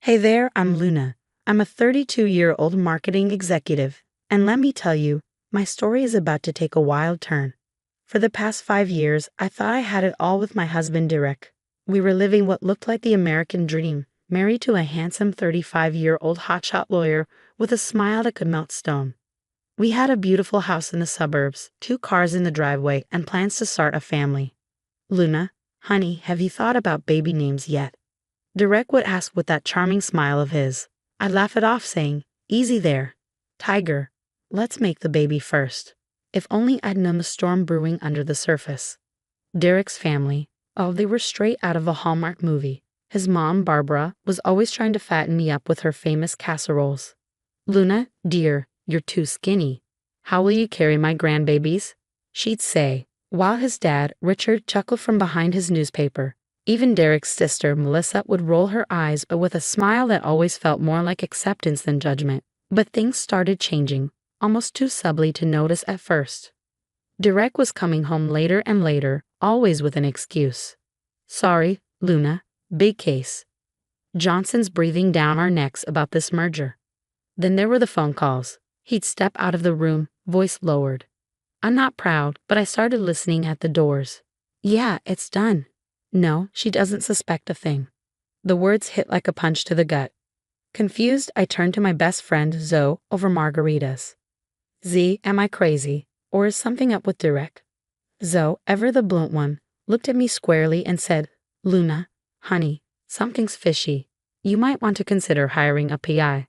Hey there, I'm Luna. I'm a 32-year-old marketing executive, and let me tell you, my story is about to take a wild turn. For the past 5 years, I thought I had it all with my husband Derek. We were living what looked like the American dream, married to a handsome 35-year-old hotshot lawyer with a smile that could melt stone. We had a beautiful house in the suburbs, 2 cars in the driveway, and plans to start a family. Luna, honey, have you thought about baby names yet? Derek would ask with that charming smile of his. I'd laugh it off, saying, easy there. Tiger, let's make the baby first. If only I'd known the storm brewing under the surface. Derek's family, oh, they were straight out of a Hallmark movie. His mom, Barbara, was always trying to fatten me up with her famous casseroles. Luna, dear, you're too skinny. How will you carry my grandbabies? She'd say, while his dad, Richard, chuckled from behind his newspaper. Even Derek's sister, Melissa, would roll her eyes, but with a smile that always felt more like acceptance than judgment. But things started changing, almost too subtly to notice at first. Derek was coming home later and later, always with an excuse. Sorry, Luna, big case. Johnson's breathing down our necks about this merger. Then there were the phone calls. He'd step out of the room, voice lowered. I'm not proud, but I started listening at the doors. Yeah, it's done. No, she doesn't suspect a thing. The words hit like a punch to the gut. Confused, I turned to my best friend, Zoe, over margaritas. Z, am I crazy? Or is something up with Derek? Zoe, ever the blunt one, looked at me squarely and said, Luna, honey, something's fishy. You might want to consider hiring a PI.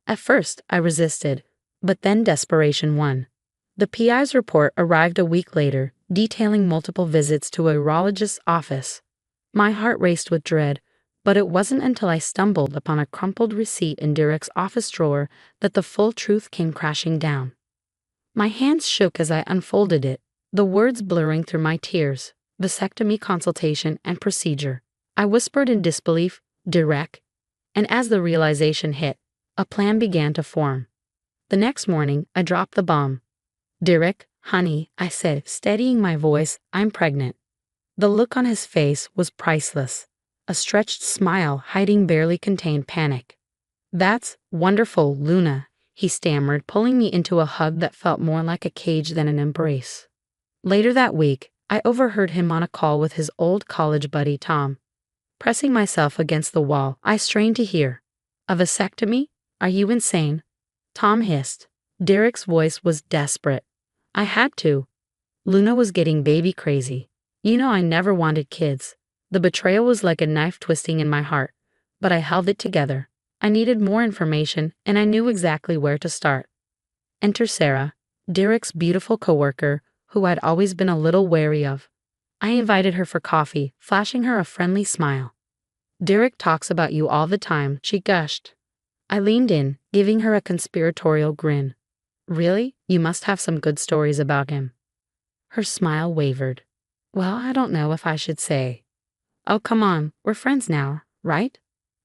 At first, I resisted, but then desperation won. The PI's report arrived a week later, detailing multiple visits to a urologist's office. My heart raced with dread, but it wasn't until I stumbled upon a crumpled receipt in Derek's office drawer that the full truth came crashing down. My hands shook as I unfolded it, the words blurring through my tears. Vasectomy consultation and procedure. I whispered in disbelief, Derek. And as the realization hit, a plan began to form. The next morning, I dropped the bomb. Derek, honey, I said, steadying my voice, I'm pregnant. The look on his face was priceless, a stretched smile hiding barely contained panic. That's wonderful, Luna, he stammered, pulling me into a hug that felt more like a cage than an embrace. Later that week, I overheard him on a call with his old college buddy Tom. Pressing myself against the wall, I strained to hear. A vasectomy? Are you insane? Tom hissed. Derek's voice was desperate. I had to. Luna was getting baby crazy. You know I never wanted kids. The betrayal was like a knife twisting in my heart, but I held it together. I needed more information, and I knew exactly where to start. Enter Sarah, Derek's beautiful coworker, who I'd always been a little wary of. I invited her for coffee, flashing her a friendly smile. Derek talks about you all the time, she gushed. I leaned in, giving her a conspiratorial grin. Really? You must have some good stories about him. Her smile wavered. Well, I don't know if I should say. Oh, come on, we're friends now, right?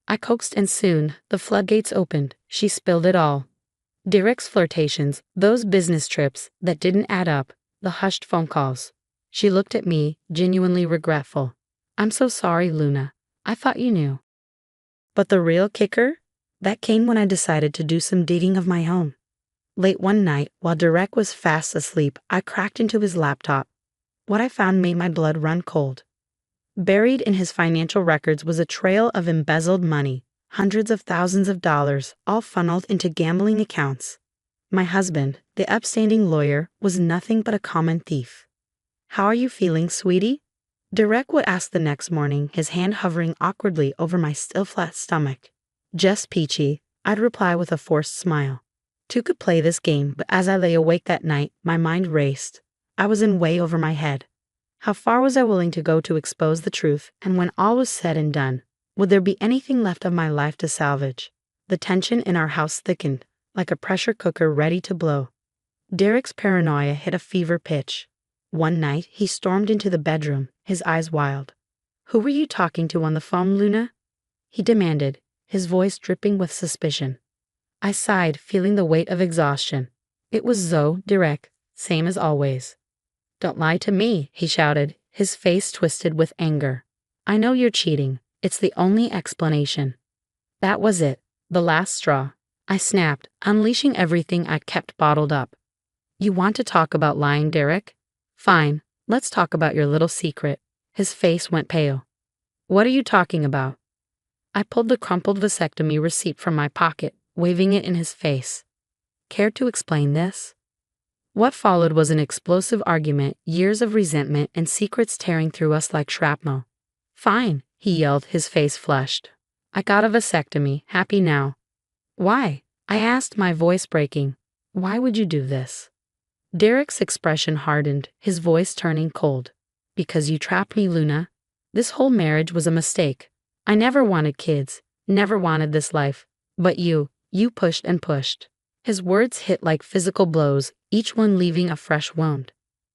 I coaxed, and soon, the floodgates opened. She spilled it all. Derek's flirtations, those business trips that didn't add up, the hushed phone calls. She looked at me, genuinely regretful. I'm so sorry, Luna. I thought you knew. But the real kicker? That came when I decided to do some dating of my own. Late one night, while Derek was fast asleep, I cracked into his laptop. What I found made my blood run cold. Buried in his financial records was a trail of embezzled money, hundreds of thousands of dollars, all funneled into gambling accounts. My husband, the upstanding lawyer, was nothing but a common thief. How are you feeling, sweetie? Derek would ask the next morning, his hand hovering awkwardly over my still flat stomach. Just peachy, I'd reply with a forced smile. Two could play this game, but as I lay awake that night, my mind raced. I was in way over my head. How far was I willing to go to expose the truth, and when all was said and done, would there be anything left of my life to salvage? The tension in our house thickened, like a pressure cooker ready to blow. Derek's paranoia hit a fever pitch. One night, he stormed into the bedroom, his eyes wild. Who were you talking to on the phone, Luna? He demanded, his voice dripping with suspicion. I sighed, feeling the weight of exhaustion. It was Zoe, Derek, same as always. Don't lie to me, he shouted, his face twisted with anger. I know you're cheating. It's the only explanation. That was it, the last straw. I snapped, unleashing everything I'd kept bottled up. You want to talk about lying, Derek? Fine, let's talk about your little secret. His face went pale. What are you talking about? I pulled the crumpled vasectomy receipt from my pocket, waving it in his face. Care to explain this? What followed was an explosive argument, years of resentment and secrets tearing through us like shrapnel. Fine, he yelled, his face flushed. I got a vasectomy, happy now. Why? I asked, my voice breaking. Why would you do this? Derek's expression hardened, his voice turning cold. Because you trapped me, Luna. This whole marriage was a mistake. I never wanted kids, never wanted this life. But you pushed and pushed. His words hit like physical blows, each one leaving a fresh wound.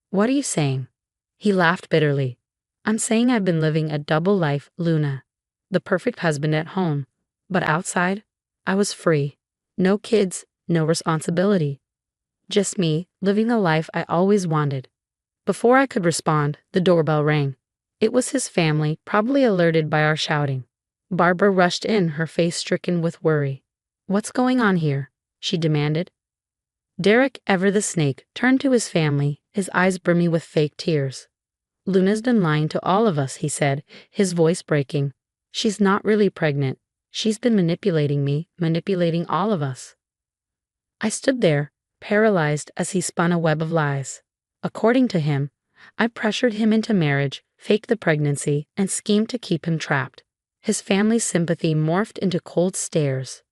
What are you saying? He laughed bitterly. I'm saying I've been living a double life, Luna. The perfect husband at home. But outside, I was free. No kids, no responsibility. Just me, living the life I always wanted. Before I could respond, the doorbell rang. It was his family, probably alerted by our shouting. Barbara rushed in, her face stricken with worry. What's going on here? She demanded. Derek, ever the snake, turned to his family, his eyes brimming with fake tears. Luna's been lying to all of us, he said, his voice breaking. She's not really pregnant. She's been manipulating me, manipulating all of us. I stood there, paralyzed as he spun a web of lies. According to him, I pressured him into marriage, faked the pregnancy, and schemed to keep him trapped. His family's sympathy morphed into cold stares.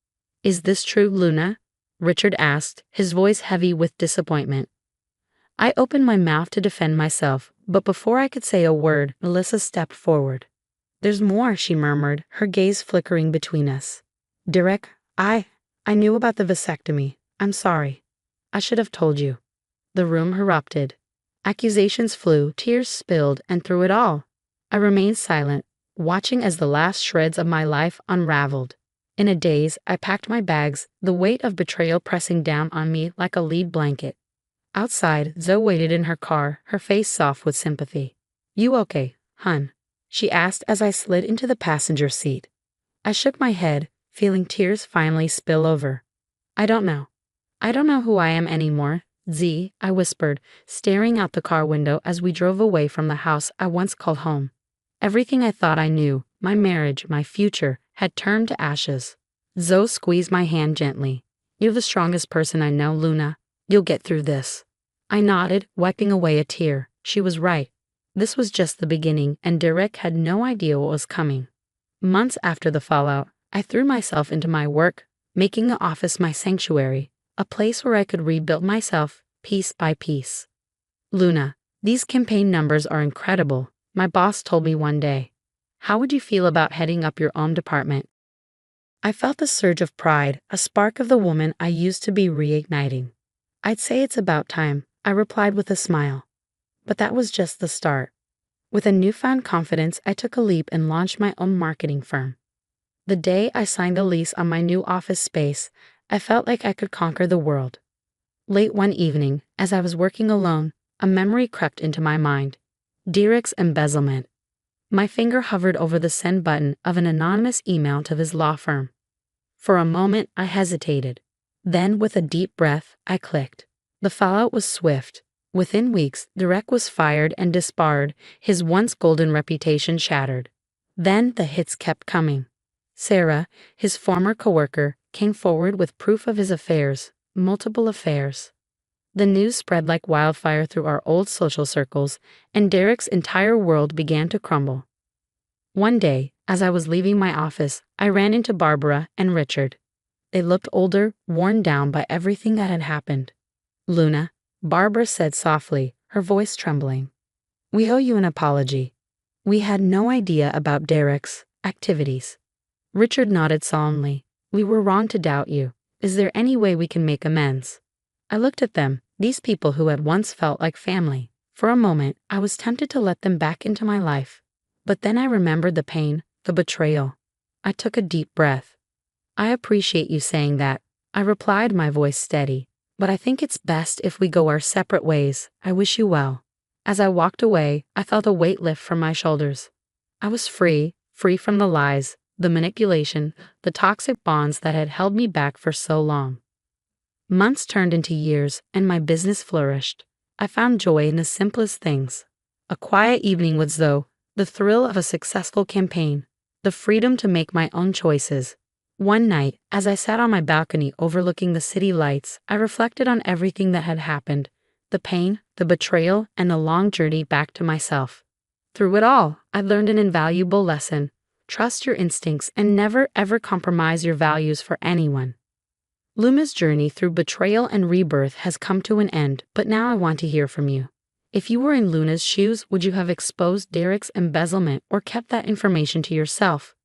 Is this true, Luna? Richard asked, his voice heavy with disappointment. I opened my mouth to defend myself, but before I could say a word, Melissa stepped forward. There's more, she murmured, her gaze flickering between us. Derek, I knew about the vasectomy. I'm sorry. I should have told you. The room erupted. Accusations flew, tears spilled, and through it all, I remained silent, watching as the last shreds of my life unraveled. In a daze, I packed my bags, the weight of betrayal pressing down on me like a lead blanket. Outside, Zoe waited in her car, her face soft with sympathy. You okay, hun? She asked as I slid into the passenger seat. I shook my head, feeling tears finally spill over. I don't know. I don't know who I am anymore, Z, I whispered, staring out the car window as we drove away from the house I once called home. Everything I thought I knew, my marriage, my future, had turned to ashes. Zoe squeezed my hand gently. You're the strongest person I know, Luna. You'll get through this. I nodded, wiping away a tear. She was right. This was just the beginning, and Derek had no idea what was coming. Months after the fallout, I threw myself into my work, making the office my sanctuary, a place where I could rebuild myself, piece by piece. Luna, these campaign numbers are incredible, my boss told me one day. How would you feel about heading up your own department? I felt a surge of pride, a spark of the woman I used to be reigniting. I'd say it's about time, I replied with a smile. But that was just the start. With a newfound confidence, I took a leap and launched my own marketing firm. The day I signed the lease on my new office space, I felt like I could conquer the world. Late one evening, as I was working alone, a memory crept into my mind. Derek's embezzlement. My finger hovered over the send button of an anonymous email to his law firm. For a moment, I hesitated. Then, with a deep breath, I clicked. The fallout was swift. Within weeks, Derek was fired and disbarred, his once golden reputation shattered. Then the hits kept coming. Sarah, his former coworker, came forward with proof of his affairs, multiple affairs. The news spread like wildfire through our old social circles, and Derek's entire world began to crumble. One day, as I was leaving my office, I ran into Barbara and Richard. They looked older, worn down by everything that had happened. Luna, Barbara said softly, her voice trembling. We owe you an apology. We had no idea about Derek's activities. Richard nodded solemnly. We were wrong to doubt you. Is there any way we can make amends? I looked at them, these people who had once felt like family. For a moment, I was tempted to let them back into my life. But then I remembered the pain, the betrayal. I took a deep breath. I appreciate you saying that, I replied, my voice steady. But I think it's best if we go our separate ways. I wish you well. As I walked away, I felt a weight lift from my shoulders. I was free from the lies, the manipulation, the toxic bonds that had held me back for so long. Months turned into years, and my business flourished. I found joy in the simplest things. A quiet evening with Zoe, the thrill of a successful campaign, the freedom to make my own choices. One night, as I sat on my balcony overlooking the city lights, I reflected on everything that had happened, the pain, the betrayal, and the long journey back to myself. Through it all, I learned an invaluable lesson. Trust your instincts and never ever compromise your values for anyone. Luma's journey through betrayal and rebirth has come to an end, but now I want to hear from you. If you were in Luna's shoes, would you have exposed Derek's embezzlement or kept that information to yourself?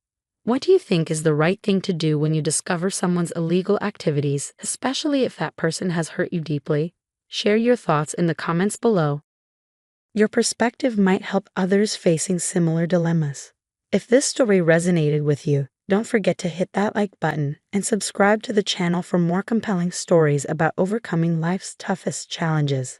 What do you think is the right thing to do when you discover someone's illegal activities, especially if that person has hurt you deeply? Share your thoughts in the comments below. Your perspective might help others facing similar dilemmas. If this story resonated with you, don't forget to hit that like button and subscribe to the channel for more compelling stories about overcoming life's toughest challenges.